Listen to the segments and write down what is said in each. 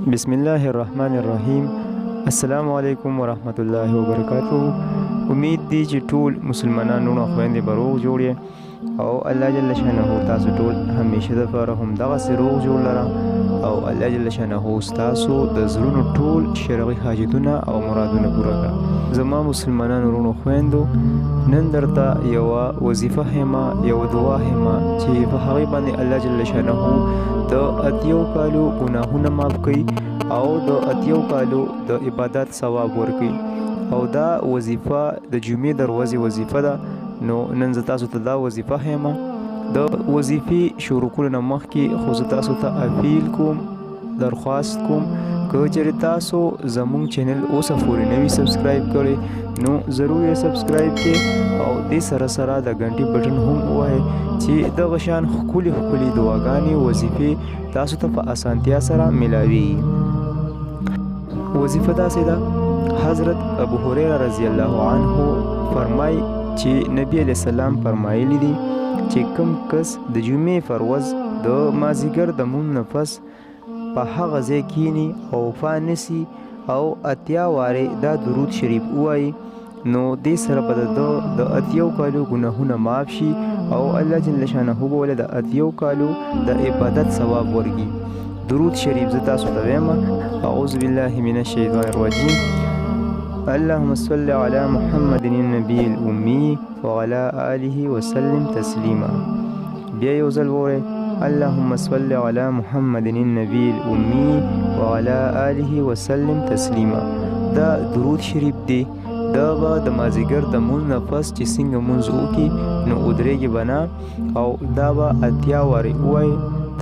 بسم الله الرحمن الرحیم. السلام علیکم ورحمت الله وبرکاتہ. امید دی چې ټول مسلمانانو نه خويندې به روغ جوړ یې او الله جل شانه تاسو ټول همیشه دپاره همدغسې روغ جوړ لره او الله جل شانه ستاسو د زړونو ټول شرعي حاجتونه او مرادونه پوره کړه. زما مسلمانانو ورونو خويندو، نن درته یوه وظیفه هیمه، یوه دعا هیمه چې په هغې باندې الله جل شانه د اتیو کالو ګناهونه معاف کوي او د اتیو کالو د عبادت ثواب ورکوي. او دا وظیفه د جمعې د ورځې وظیفه ده. نو نن زه تاسو ته دا وظیفه هیمه. د وظیفې شروع کولو نه مخکې خو زه تاسو ته اپیل کوم، درخواست کوم، که چېرې تاسو زموږ چینل اوسه پورې نه وي سبسکرایب کړی نو ضرور یې سبسکرایب کړئ او دې سره سره د غنټې بټن هم ووهئ چې دغه شان ښکلې ښکلې دعاګانې وظیفې تاسو ته په اسانتیا سره ملاوي. وظیفه داسې ده، حضرت ابو هریره رضی الله عنه فرمایي چې نبی علیه السلام فرمایلی دي چې کوم کس د جمعې پر ورځ د مازدیګر د مونځ نه پس په هغه ځای کینی او فانسی او اتیا وارې دا درود شریف ووایي نو دې سره به د اتیو کالو ګناهونه معاف شي او الله جل شانه به ولې د اتیو کالو د عبادت ثواب ورکړي. درود شریف زه تاسو ته وایم: اعوذ بالله من الشیطان الرجیم. اللهم صل على محمد النبي الأمي وعلى آله وسلم تسلیما. بیا یو ځل ووایئ: اللهم صل على محمد النبي الأمي وعلى آله وسلم تسلیما. دا درود شریف دی، دا به د مازدیګر د مونځ نه پس چې څنګه مونځ وکړي نو ودرېږي به نه او دا به اتیا وارې ووایي.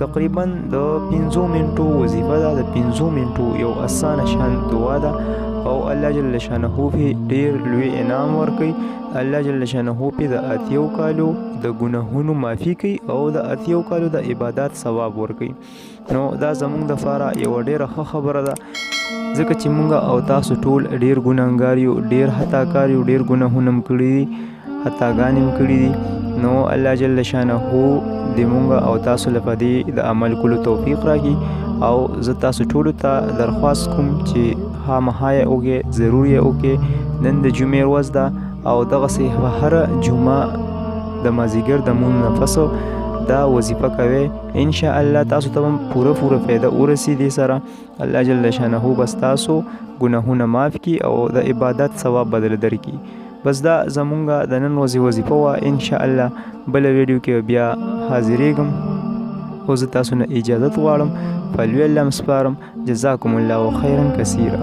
تقریبا د 5 منټو وظیفه ده، د 5 منټو یو اسانه شان دعا ده او الله جل شانه پې ډېر لوی انعام ورکوي. الله جل شانه پې د اتیو کالو د ګناهونو معافي کوي او د اتیو کالو د عبادت ثواب ورکوي. نو دا زموږ دپاره یوه ډېره ښه خبره ده، ځکه چې موږ او تاسو ټول ډېر ګناهګار یو، ډېر خطاکار یو، ډېر ګناهونه م کړي دي، خطاګانې م کړي دي. نو الله جل شانه د موږ او تاسو لپاره د عمل کولو توفیق راکړي او زه تاسو ټولو ته درخواست کوم چې خامخا یې وکړئ، ضرور یې وکړئ. نن د جمعې ورځ ده او دغسې هره جمعه د مازدیګر د مونځ نه پس دا وظیفه کوئ. انشاءالله تاسو ته هم پوره فایده ورسي. دې سره الله جل شانه بس تاسو ګناهونه معاف کړي او د عبادت ثواب بدل درکړي. بس دا زمونږ د نن ورځې وظیفه وه. انشاءالله بله ویډیو کې بیا حاضرېږم. خو زه تاسو نه اجازت غواړم، په لوی الله م سپارم. جزاکم الله خیرا کثیرا.